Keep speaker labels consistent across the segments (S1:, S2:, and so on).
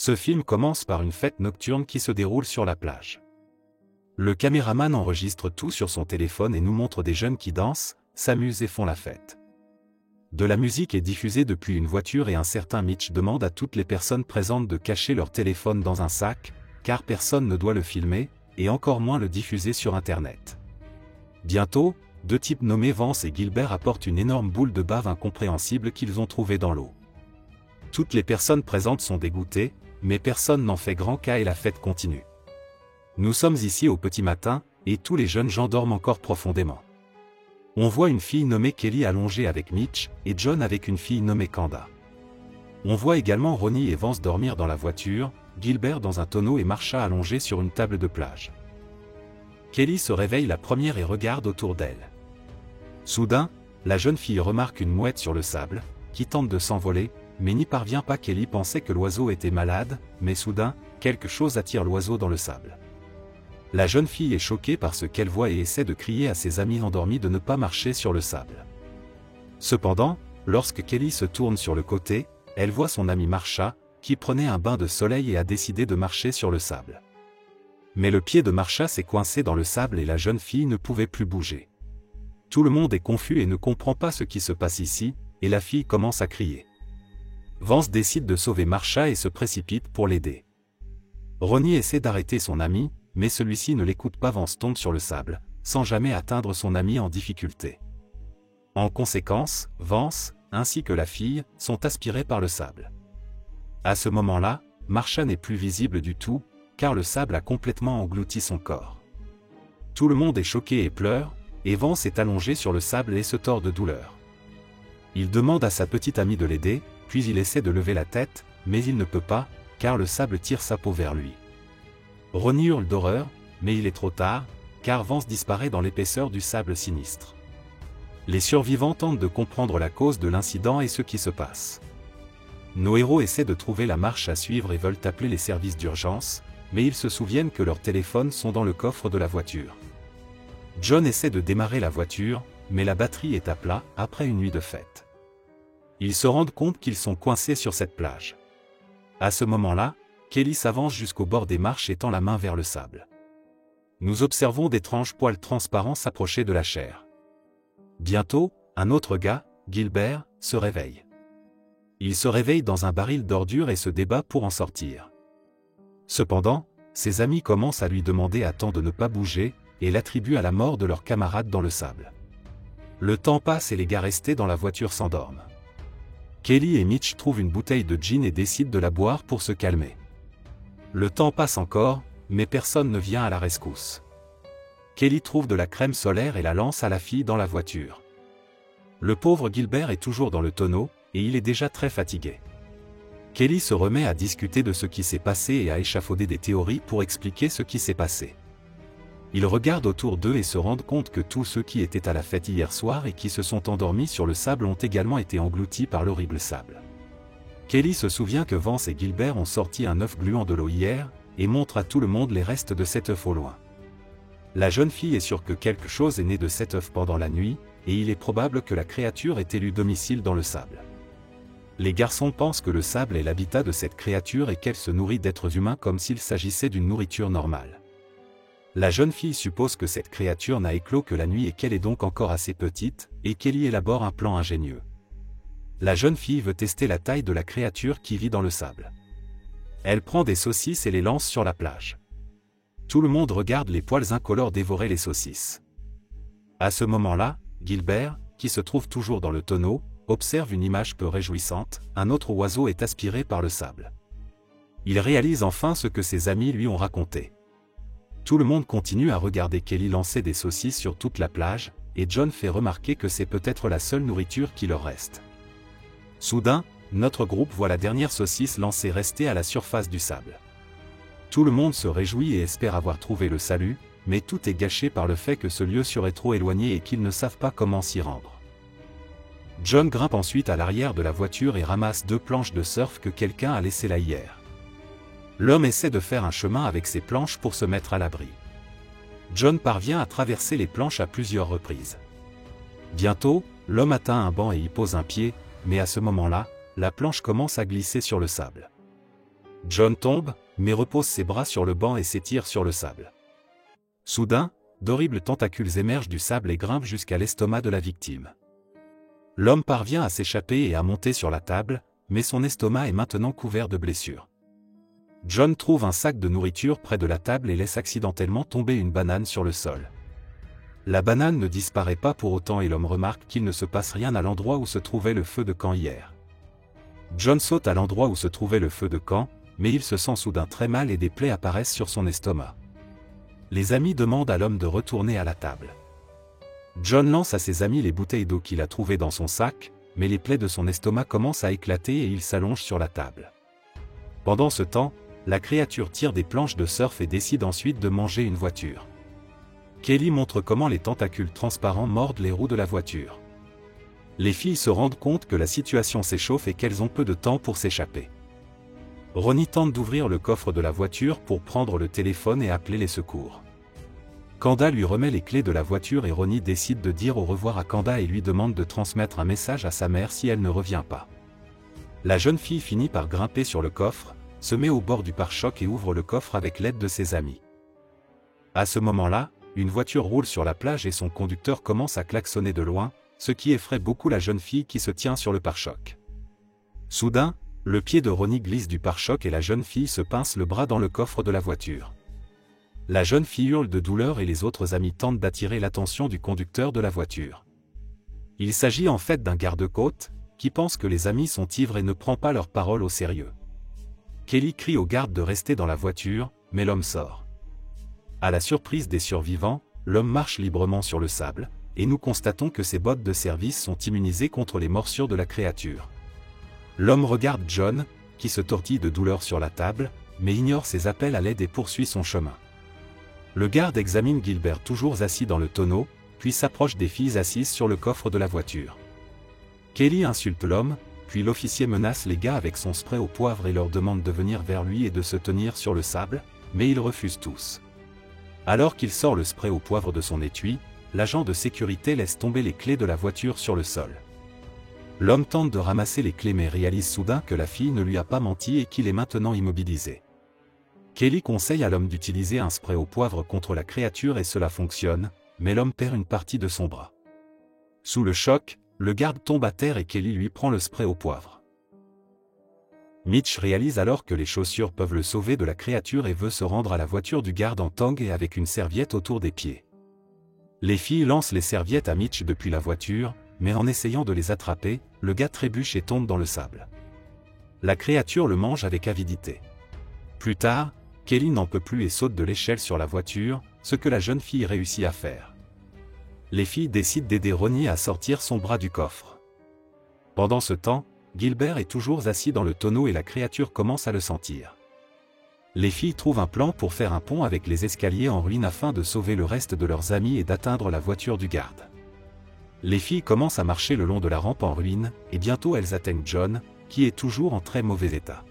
S1: Ce film commence par une fête nocturne qui se déroule sur la plage. Le caméraman enregistre tout sur son téléphone et nous montre des jeunes qui dansent, s'amusent et font la fête. De la musique est diffusée depuis une voiture et un certain Mitch demande à toutes les personnes présentes de cacher leur téléphone dans un sac, car personne ne doit le filmer, et encore moins le diffuser sur Internet. Bientôt, deux types nommés Vance et Gilbert apportent une énorme boule de bave incompréhensible qu'ils ont trouvée dans l'eau. Toutes les personnes présentes sont dégoûtées, mais personne n'en fait grand cas et la fête continue. Nous sommes ici au petit matin, et tous les jeunes gens dorment encore profondément. On voit une fille nommée Kelly allongée avec Mitch, et John avec une fille nommée Kanda. On voit également Ronnie et Vance dormir dans la voiture, Gilbert dans un tonneau et Marsha allongée sur une table de plage. Kelly se réveille la première et regarde autour d'elle. Soudain, la jeune fille remarque une mouette sur le sable, qui tente de s'envoler, mais n'y parvient pas. Kelly pensait que l'oiseau était malade, mais soudain, quelque chose attire l'oiseau dans le sable. La jeune fille est choquée par ce qu'elle voit et essaie de crier à ses amis endormis de ne pas marcher sur le sable. Cependant, lorsque Kelly se tourne sur le côté, elle voit son amie Marsha, qui prenait un bain de soleil et a décidé de marcher sur le sable. Mais le pied de Marsha s'est coincé dans le sable et la jeune fille ne pouvait plus bouger. Tout le monde est confus et ne comprend pas ce qui se passe ici, et la fille commence à crier. Vance décide de sauver Marsha et se précipite pour l'aider. Ronnie essaie d'arrêter son ami, mais celui-ci ne l'écoute pas. Vance tombe sur le sable, sans jamais atteindre son ami en difficulté. En conséquence, Vance, ainsi que la fille, sont aspirés par le sable. À ce moment-là, Marsha n'est plus visible du tout, car le sable a complètement englouti son corps. Tout le monde est choqué et pleure, et Vance est allongé sur le sable et se tord de douleur. Il demande à sa petite amie de l'aider, puis il essaie de lever la tête, mais il ne peut pas, car le sable tire sa peau vers lui. Ronnie hurle d'horreur, mais il est trop tard, car Vance disparaît dans l'épaisseur du sable sinistre. Les survivants tentent de comprendre la cause de l'incident et ce qui se passe. Nos héros essaient de trouver la marche à suivre et veulent appeler les services d'urgence, mais ils se souviennent que leurs téléphones sont dans le coffre de la voiture. John essaie de démarrer la voiture, mais la batterie est à plat après une nuit de fête. Ils se rendent compte qu'ils sont coincés sur cette plage. À ce moment-là, Kelly s'avance jusqu'au bord des marches et tend la main vers le sable. Nous observons d'étranges poils transparents s'approcher de la chair. Bientôt, un autre gars, Gilbert, se réveille. Il se réveille dans un baril d'ordures et se débat pour en sortir. Cependant, ses amis commencent à lui demander à temps de ne pas bouger, et l'attribuent à la mort de leur camarade dans le sable. Le temps passe et les gars restés dans la voiture s'endorment. Kelly et Mitch trouvent une bouteille de gin et décident de la boire pour se calmer. Le temps passe encore, mais personne ne vient à la rescousse. Kelly trouve de la crème solaire et la lance à la fille dans la voiture. Le pauvre Gilbert est toujours dans le tonneau, et il est déjà très fatigué. Kelly se remet à discuter de ce qui s'est passé et à échafauder des théories pour expliquer ce qui s'est passé. Ils regardent autour d'eux et se rendent compte que tous ceux qui étaient à la fête hier soir et qui se sont endormis sur le sable ont également été engloutis par l'horrible sable. Kelly se souvient que Vance et Gilbert ont sorti un œuf gluant de l'eau hier, et montre à tout le monde les restes de cet œuf au loin. La jeune fille est sûre que quelque chose est né de cet œuf pendant la nuit, et il est probable que la créature ait élu domicile dans le sable. Les garçons pensent que le sable est l'habitat de cette créature et qu'elle se nourrit d'êtres humains comme s'il s'agissait d'une nourriture normale. La jeune fille suppose que cette créature n'a éclos que la nuit et qu'elle est donc encore assez petite, et Kelly élabore un plan ingénieux. La jeune fille veut tester la taille de la créature qui vit dans le sable. Elle prend des saucisses et les lance sur la plage. Tout le monde regarde les poils incolores dévorer les saucisses. À ce moment-là, Gilbert, qui se trouve toujours dans le tonneau, observe une image peu réjouissante, un autre oiseau est aspiré par le sable. Il réalise enfin ce que ses amis lui ont raconté. Tout le monde continue à regarder Kelly lancer des saucisses sur toute la plage, et John fait remarquer que c'est peut-être la seule nourriture qui leur reste. Soudain, notre groupe voit la dernière saucisse lancée rester à la surface du sable. Tout le monde se réjouit et espère avoir trouvé le salut, mais tout est gâché par le fait que ce lieu serait trop éloigné et qu'ils ne savent pas comment s'y rendre. John grimpe ensuite à l'arrière de la voiture et ramasse 2 planches de surf que quelqu'un a laissées là hier. L'homme essaie de faire un chemin avec ses planches pour se mettre à l'abri. John parvient à traverser les planches à plusieurs reprises. Bientôt, l'homme atteint un banc et y pose un pied, mais à ce moment-là, la planche commence à glisser sur le sable. John tombe, mais repose ses bras sur le banc et s'étire sur le sable. Soudain, d'horribles tentacules émergent du sable et grimpent jusqu'à l'estomac de la victime. L'homme parvient à s'échapper et à monter sur la table, mais son estomac est maintenant couvert de blessures. John trouve un sac de nourriture près de la table et laisse accidentellement tomber une banane sur le sol. La banane ne disparaît pas pour autant et l'homme remarque qu'il ne se passe rien à l'endroit où se trouvait le feu de camp hier. John saute à l'endroit où se trouvait le feu de camp, mais il se sent soudain très mal et des plaies apparaissent sur son estomac. Les amis demandent à l'homme de retourner à la table. John lance à ses amis les bouteilles d'eau qu'il a trouvées dans son sac, mais les plaies de son estomac commencent à éclater et il s'allonge sur la table. Pendant ce temps, la créature tire des planches de surf et décide ensuite de manger une voiture. Kelly montre comment les tentacules transparents mordent les roues de la voiture. Les filles se rendent compte que la situation s'échauffe et qu'elles ont peu de temps pour s'échapper. Ronnie tente d'ouvrir le coffre de la voiture pour prendre le téléphone et appeler les secours. Kanda lui remet les clés de la voiture et Ronnie décide de dire au revoir à Kanda et lui demande de transmettre un message à sa mère si elle ne revient pas. La jeune fille finit par grimper sur le coffre, se met au bord du pare-choc et ouvre le coffre avec l'aide de ses amis. À ce moment-là, une voiture roule sur la plage et son conducteur commence à klaxonner de loin, ce qui effraie beaucoup la jeune fille qui se tient sur le pare-choc. Soudain, le pied de Ronnie glisse du pare-choc et la jeune fille se pince le bras dans le coffre de la voiture. La jeune fille hurle de douleur et les autres amis tentent d'attirer l'attention du conducteur de la voiture. Il s'agit en fait d'un garde-côte, qui pense que les amis sont ivres et ne prend pas leurs paroles au sérieux. Kelly crie au garde de rester dans la voiture, mais l'homme sort. À la surprise des survivants, l'homme marche librement sur le sable, et nous constatons que ses bottes de service sont immunisées contre les morsures de la créature. L'homme regarde John, qui se tortille de douleur sur la table, mais ignore ses appels à l'aide et poursuit son chemin. Le garde examine Gilbert toujours assis dans le tonneau, puis s'approche des filles assises sur le coffre de la voiture. Kelly insulte l'homme, puis l'officier menace les gars avec son spray au poivre et leur demande de venir vers lui et de se tenir sur le sable, mais ils refusent tous. Alors qu'il sort le spray au poivre de son étui, l'agent de sécurité laisse tomber les clés de la voiture sur le sol. L'homme tente de ramasser les clés mais réalise soudain que la fille ne lui a pas menti et qu'il est maintenant immobilisé. Kelly conseille à l'homme d'utiliser un spray au poivre contre la créature et cela fonctionne, mais l'homme perd une partie de son bras. Sous le choc, le garde tombe à terre et Kelly lui prend le spray au poivre. Mitch réalise alors que les chaussures peuvent le sauver de la créature et veut se rendre à la voiture du garde en tang et avec une serviette autour des pieds. Les filles lancent les serviettes à Mitch depuis la voiture, mais en essayant de les attraper, le gars trébuche et tombe dans le sable. La créature le mange avec avidité. Plus tard, Kelly n'en peut plus et saute de l'échelle sur la voiture, ce que la jeune fille réussit à faire. Les filles décident d'aider Ronnie à sortir son bras du coffre. Pendant ce temps, Gilbert est toujours assis dans le tonneau et la créature commence à le sentir. Les filles trouvent un plan pour faire un pont avec les escaliers en ruine afin de sauver le reste de leurs amis et d'atteindre la voiture du garde. Les filles commencent à marcher le long de la rampe en ruine, et bientôt elles atteignent John, qui est toujours en très mauvais état.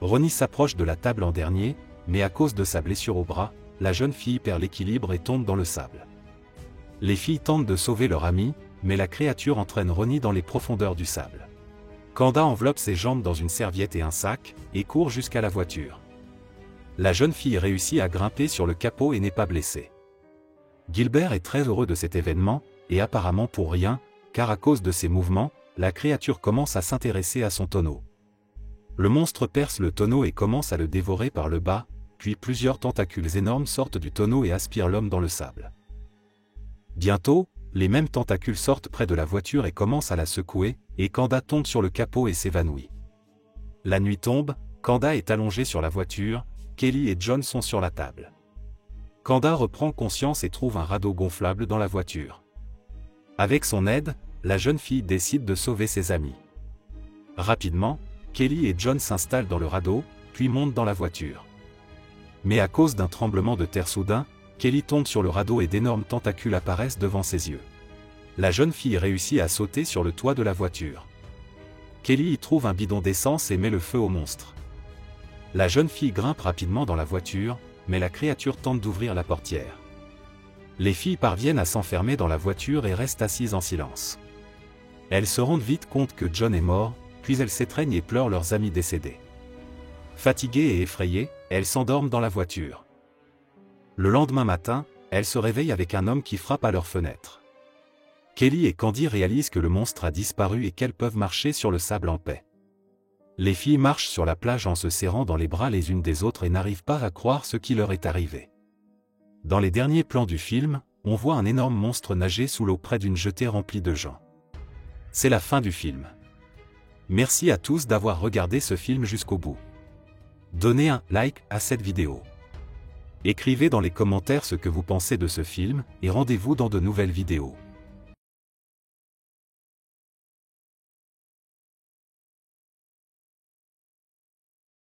S1: Ronnie s'approche de la table en dernier, mais à cause de sa blessure au bras, la jeune fille perd l'équilibre et tombe dans le sable. Les filles tentent de sauver leur ami, mais la créature entraîne Ronnie dans les profondeurs du sable. Kanda enveloppe ses jambes dans une serviette et un sac, et court jusqu'à la voiture. La jeune fille réussit à grimper sur le capot et n'est pas blessée. Gilbert est très heureux de cet événement, et apparemment pour rien, car à cause de ses mouvements, la créature commence à s'intéresser à son tonneau. Le monstre perce le tonneau et commence à le dévorer par le bas, puis plusieurs tentacules énormes sortent du tonneau et aspirent l'homme dans le sable. Bientôt, les mêmes tentacules sortent près de la voiture et commencent à la secouer, et Kanda tombe sur le capot et s'évanouit. La nuit tombe, Kanda est allongé sur la voiture, Kelly et John sont sur la table. Kanda reprend conscience et trouve un radeau gonflable dans la voiture. Avec son aide, la jeune fille décide de sauver ses amis. Rapidement, Kelly et John s'installent dans le radeau, puis montent dans la voiture. Mais à cause d'un tremblement de terre soudain, Kelly tombe sur le radeau et d'énormes tentacules apparaissent devant ses yeux. La jeune fille réussit à sauter sur le toit de la voiture. Kelly y trouve un bidon d'essence et met le feu au monstre. La jeune fille grimpe rapidement dans la voiture, mais la créature tente d'ouvrir la portière. Les filles parviennent à s'enfermer dans la voiture et restent assises en silence. Elles se rendent vite compte que John est mort, puis elles s'étreignent et pleurent leurs amis décédés. Fatiguées et effrayées, elles s'endorment dans la voiture. Le lendemain matin, elles se réveillent avec un homme qui frappe à leur fenêtre. Kelly et Candy réalisent que le monstre a disparu et qu'elles peuvent marcher sur le sable en paix. Les filles marchent sur la plage en se serrant dans les bras les unes des autres et n'arrivent pas à croire ce qui leur est arrivé. Dans les derniers plans du film, on voit un énorme monstre nager sous l'eau près d'une jetée remplie de gens. C'est la fin du film. Merci à tous d'avoir regardé ce film jusqu'au bout. Donnez un like à cette vidéo. Écrivez dans les commentaires ce que vous pensez de ce film, et rendez-vous dans de nouvelles vidéos.